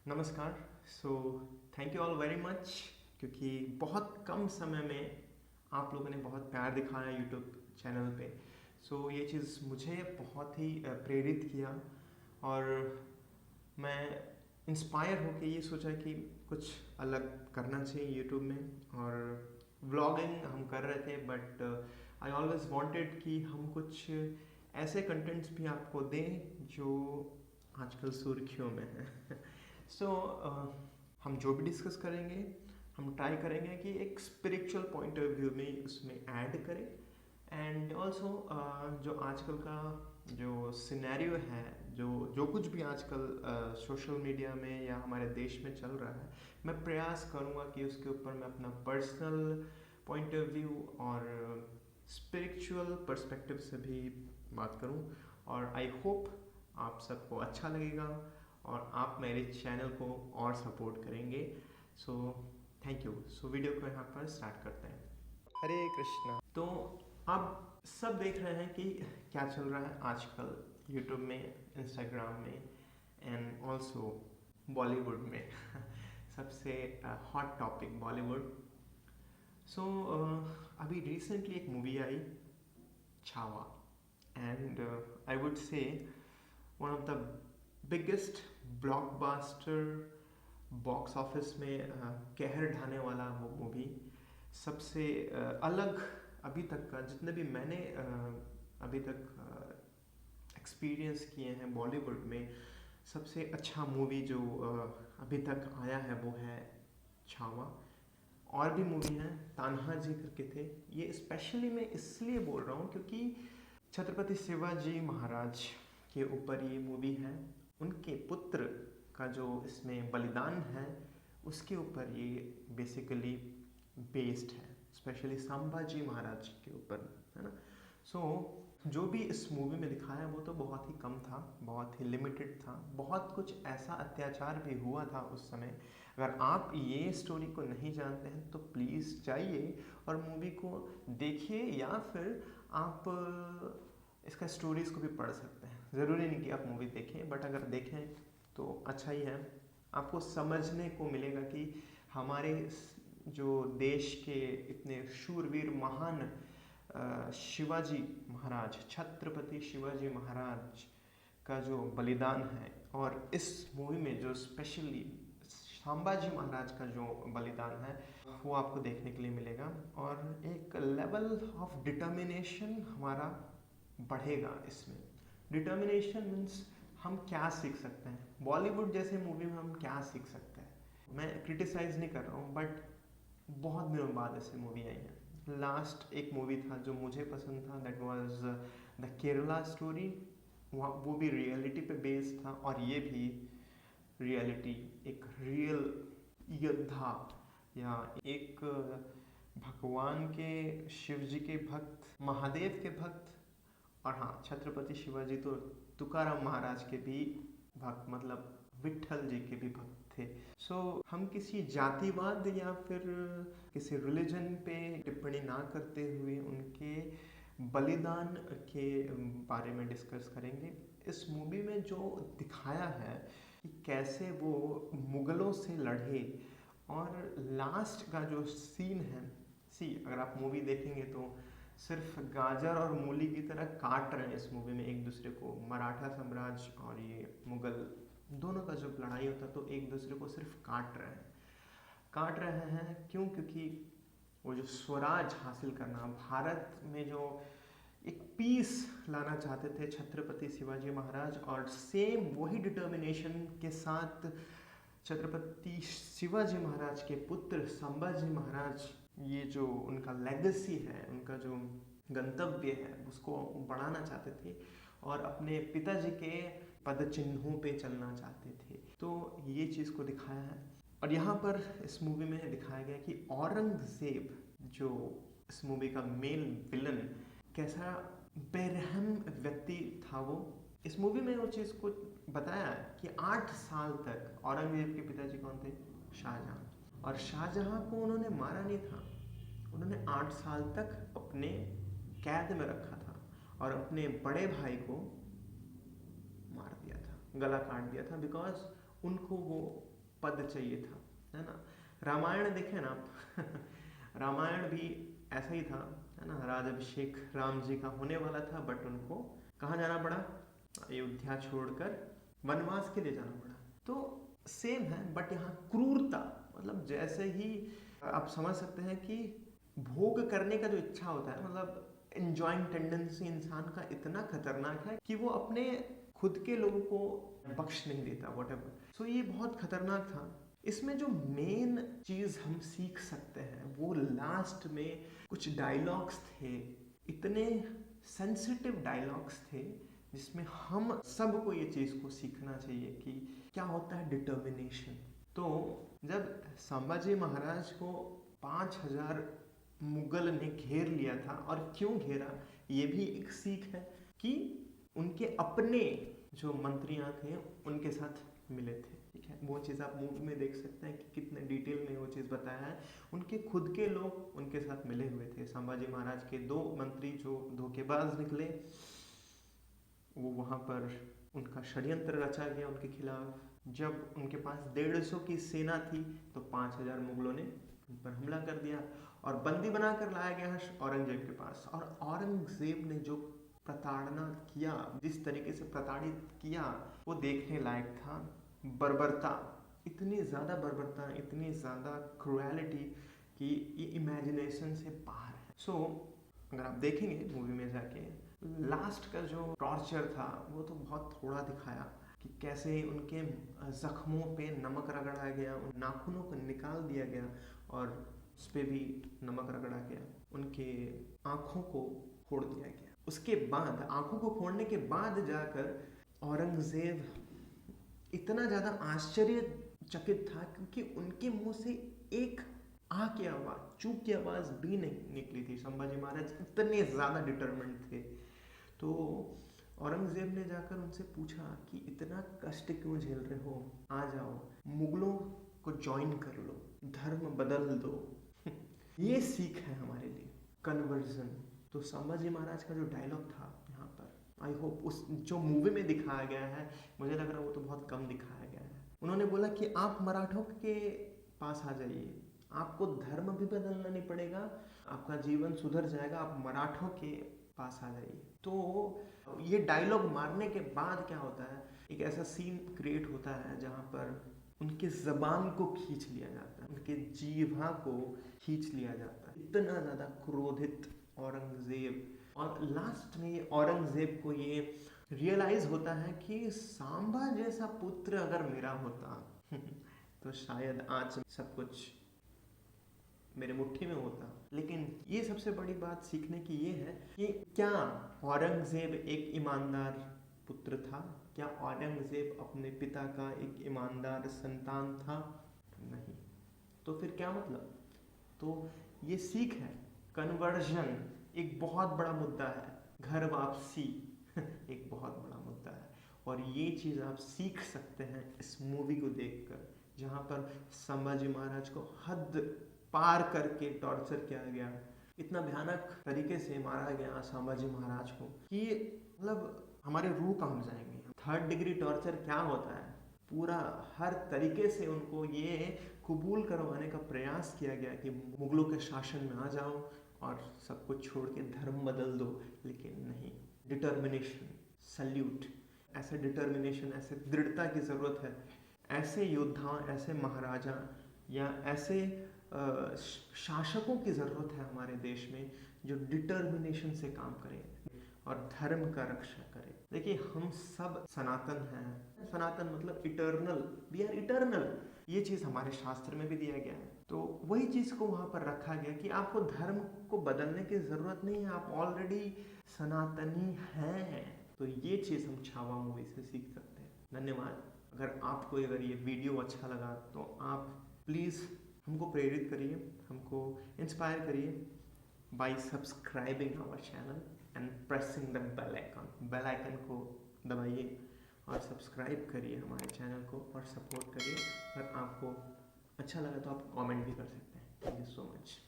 नमस्कार। So thank you all very much, क्योंकि बहुत कम समय में आप लोगों ने बहुत प्यार दिखाया यूट्यूब चैनल पे। ये चीज़ मुझे बहुत ही प्रेरित किया, और मैं इंस्पायर होके ये सोचा कि कुछ अलग करना चाहिए यूट्यूब में। और व्लॉगिंग हम कर रहे थे, बट आई ऑलवेज वांटेड कि हम कुछ ऐसे कंटेंट्स भी आपको दें जो आजकल सुर्खियों में है। सो हम जो भी डिस्कस करेंगे, हम ट्राई करेंगे कि एक स्पिरिचुअल पॉइंट ऑफ व्यू में उसमें ऐड करें। एंड ऑल्सो जो आजकल का जो सिनेरियो है, जो जो कुछ भी आजकल सोशल मीडिया में या हमारे देश में चल रहा है, मैं प्रयास करूँगा कि उसके ऊपर मैं अपना पर्सनल पॉइंट ऑफ व्यू और स्पिरिचुअल पर्सपेक्टिव से भी बात करूँ। और आई होप आप सबको अच्छा लगेगा और आप मेरे चैनल को और सपोर्ट करेंगे। So thank you. वीडियो को यहाँ पर स्टार्ट करते हैं। हरे कृष्णा। तो अब सब देख रहे हैं कि क्या चल रहा है आजकल यूट्यूब में, इंस्टाग्राम में, एंड ऑल्सो बॉलीवुड में। सबसे हॉट टॉपिक बॉलीवुड। अभी रिसेंटली एक मूवी आई, Chhaava, and I would say one of the biggest blockbuster, box office में कहर ढाने वाला वो मूवी। सबसे अलग अभी तक का, जितने भी मैंने अभी तक एक्सपीरियंस किए हैं बॉलीवुड में, सबसे अच्छा मूवी जो अभी तक आया है वो है छावा। और भी मूवी हैं, तान्हाजी करके थे। ये स्पेशली मैं इसलिए बोल रहा हूँ क्योंकि छत्रपति शिवाजी महाराज के ऊपर ये मूवी है। उनके पुत्र का जो इसमें बलिदान है, उसके ऊपर ये बेसिकली बेस्ड है, स्पेशली संभाजी महाराज के ऊपर, है ना। जो भी इस मूवी में दिखाया वो तो बहुत ही कम था, बहुत ही लिमिटेड था। बहुत कुछ ऐसा अत्याचार भी हुआ था उस समय। अगर आप ये स्टोरी को नहीं जानते हैं तो प्लीज़ जाइए और मूवी को देखिए, या फिर आप इसका स्टोरीज को भी पढ़ सकते हैं। ज़रूरी नहीं कि आप मूवी देखें, बट अगर देखें तो अच्छा ही है। आपको समझने को मिलेगा कि हमारे जो देश के इतने शूरवीर महान शिवाजी महाराज, छत्रपति शिवाजी महाराज का जो बलिदान है, और इस मूवी में जो स्पेशली संभाजी महाराज का जो बलिदान है, वो आपको देखने के लिए मिलेगा। और एक लेवल ऑफ डिटर्मिनेशन हमारा बढ़ेगा इसमें। डिटर्मिनेशन मीन्स हम क्या सीख सकते हैं, बॉलीवुड जैसे मूवी में हम क्या सीख सकते हैं। मैं क्रिटिसाइज नहीं कर रहा हूँ, बट बहुत दिनों बाद ऐसी मूवी आई है। लास्ट एक मूवी था जो मुझे पसंद था, that was the Kerala story. वो भी रियलिटी पे बेस्ड था, और ये भी रियलिटी, एक रियल योद्धा या एक भगवान के, शिव जी के भक्त, महादेव के भक्त, और हाँ, छत्रपति शिवाजी तो तुकाराम महाराज के भी भक्त, मतलब विट्ठल जी के भी भक्त थे। हम किसी जातिवाद या फिर किसी रिलीजन पे टिप्पणी ना करते हुए उनके बलिदान के बारे में डिस्कस करेंगे। इस मूवी में जो दिखाया है कि कैसे वो मुगलों से लड़े, और लास्ट का जो सीन है, अगर आप मूवी देखेंगे तो सिर्फ गाजर और मूली की तरह काट रहे हैं इस मूवी में एक दूसरे को। मराठा साम्राज्य और ये मुगल दोनों का जब लड़ाई होता है तो एक दूसरे को सिर्फ काट रहे हैं। क्यों? क्योंकि वो जो स्वराज हासिल करना, भारत में जो एक पीस लाना चाहते थे छत्रपति शिवाजी महाराज, और सेम वही डिटर्मिनेशन के साथ छत्रपति शिवाजी महाराज के पुत्र संभाजी महाराज, ये जो उनका लेगेसी है, उनका जो गंतव्य है, उसको बढ़ाना चाहते थे और अपने पिताजी के पद चिन्हों पे चलना चाहते थे। तो ये चीज़ को दिखाया है। और यहाँ पर इस मूवी में दिखाया गया कि औरंगजेब, जो इस मूवी का मेन विलन, कैसा बेरहम व्यक्ति था वो। इस मूवी में वो चीज़ को बताया कि 8 साल तक औरंगजेब के पिताजी कौन थे? शाहजहां। और शाहजहां को उन्होंने मारा नहीं था, उन्होंने 8 साल तक अपने कैद में रखा था और अपने बड़े भाई को मार दिया था, गला काट दिया था, बिकॉज उनको वो पद चाहिए था, है ना। रामायण देखें ना आप रामायण भी ऐसा ही था, है ना। राज्याभिषेक राम जी का होने वाला था, बट उनको कहाँ जाना पड़ा, अयोध्या छोड़कर वनवास के लिए जाना पड़ा। तो सेम है, बट यहाँ क्रूरता, मतलब जैसे ही आप समझ सकते हैं कि भोग करने का जो इच्छा होता है, मतलब एंजॉइंग टेंडेंसी इंसान का इतना खतरनाक है कि वो अपने खुद के लोगों को बख्श नहीं देता, व्हाटएवर। सो ये बहुत खतरनाक था। इसमें जो मेन चीज हम सीख सकते हैं वो लास्ट में कुछ डायलॉग्स थे, इतने सेंसिटिव डायलॉग्स थे, जिसमें हम सबको ये चीज को सीखना चाहिए कि क्या होता है डिटर्मिनेशन। तो जब संभाजी महाराज को 5000 मुगल ने घेर लिया था, और क्यों घेरा ये भी एक सीख है कि उनके अपने जो मंत्रियां थे उनके साथ मिले थे, ठीक है। वो चीज़ आप मूवी में देख सकते हैं कि कितने डिटेल में वो चीज़ बताया है। उनके खुद के लोग उनके साथ मिले हुए थे। संभाजी महाराज के 2 मंत्री जो धोखेबाज निकले, वो वहाँ पर उनका षड्यंत्र रचा गया उनके खिलाफ। जब उनके पास 150 की सेना थी तो 5000 मुगलों ने उन पर हमला कर दिया और बंदी बनाकर लाया गया औरंगजेब के पास। और औरंगजेब ने जो प्रताड़ना किया, जिस तरीके से प्रताड़ित किया, वो देखने लायक था। बर्बरता, इतनी ज़्यादा बर्बरता, इतनी ज़्यादा क्रूएलिटी कि ये इमेजिनेशन से बाहर है। सो अगर आप देखेंगे मूवी में जाके, लास्ट का जो टॉर्चर था वो तो बहुत थोड़ा दिखाया कि कैसे उनके जख्मों पे नमक रगड़ा गया, उन नाखूनों को निकाल दिया गया और उस पर भी नमक रगड़ा गया, उनके आँखों को फोड़ दिया गया। उसके बाद आँखों को फोड़ने के बाद जाकर औरंगजेब इतना ज़्यादा आश्चर्यचकित था क्योंकि उनके मुंह से एक आ की आवाज़, चूक की आवाज़ भी नहीं निकली थी। संभाजी महाराज इतने ज़्यादा डिटरमिन्ड थे। तो औरंगजेब ने जाकर उनसे पूछा कि इतना कष्ट क्यों झेल रहे हो, आ जाओ, मुगलों को ज्वाइन कर लो, धर्म बदल दो ये सीख है हमारे लिए, कन्वर्जन। तो संभाजी महाराज का जो डायलॉग था यहाँ पर, आई होप उस जो मूवी में दिखाया गया है, मुझे लग रहा है वो तो बहुत कम दिखाया गया है। उन्होंने बोला कि आप मराठों के पास आ जाइए, आपको धर्म भी बदलना नहीं पड़ेगा, आपका जीवन सुधर जाएगा, आप मराठों के पास आ जाइए। तो ये डायलॉग मारने के बाद क्या होता है, एक ऐसा सीन क्रिएट होता है जहाँ पर उनके जबान को खींच लिया जाता है, उनके जीवा को खींच लिया जाता है। इतना ज़्यादा क्रोधित औरंगजेब, और लास्ट में औरंगजेब को ये रियलाइज होता है कि सांबा जैसा पुत्र अगर मेरा होता तो शायद आज सब कुछ मेरे मुट्ठी में होता। लेकिन ये सबसे बड़ी बात सीखने की ये है कि क्या औरंगजेब एक ईमानदार पुत्र था? क्या औरंगजेब अपने पिता का एक ईमानदार संतान था? नहीं। तो फिर क्या मतलब? तो ये सीख है। कन्वर्जन एक बहुत बड़ा मुद्दा है, घर वापसी एक बहुत बड़ा मुद्दा है, और ये चीज़ आप सीख सकते हैं इस मूवी को देखकर, जहाँ पर संभाजी महाराज को हद पार करके टॉर्चर किया गया, इतना भयानक तरीके से मारा गया संभाजी महाराज को कि मतलब हमारे रूह कांप जाएंगे। 3rd डिग्री टॉर्चर क्या होता है, पूरा हर तरीके से उनको ये कबूल करवाने का प्रयास किया गया कि मुगलों के शासन में आ जाओ और सब कुछ छोड़ के धर्म बदल दो, लेकिन नहीं। Determination, salute. ऐसे डिटर्मिनेशन, ऐसे दृढ़ता की ज़रूरत है। ऐसे योद्धा, ऐसे महाराजा या ऐसे शासकों की ज़रूरत है हमारे देश में जो डिटर्मिनेशन से काम करें और धर्म का रक्षा करें। देखिए, हम सब सनातन हैं। सनातन मतलब इटर्नल, वी आर इटर्नल। ये चीज़ हमारे शास्त्र में भी दिया गया है। तो वही चीज़ को वहाँ पर रखा गया कि आपको धर्म को बदलने की ज़रूरत नहीं है, आप ऑलरेडी सनातनी हैं। तो ये चीज़ हम छावा मूवी से सीख सकते हैं। धन्यवाद। अगर ये वीडियो अच्छा लगा तो आप प्लीज़ हमको प्रेरित करिए, हमको इंस्पायर करिए by subscribing our channel and pressing the bell icon को दबाइए और सब्सक्राइब करिए हमारे चैनल को और सपोर्ट करिए। अगर आपको अच्छा लगा तो आप कमेंट भी कर सकते हैं। Thank you so much.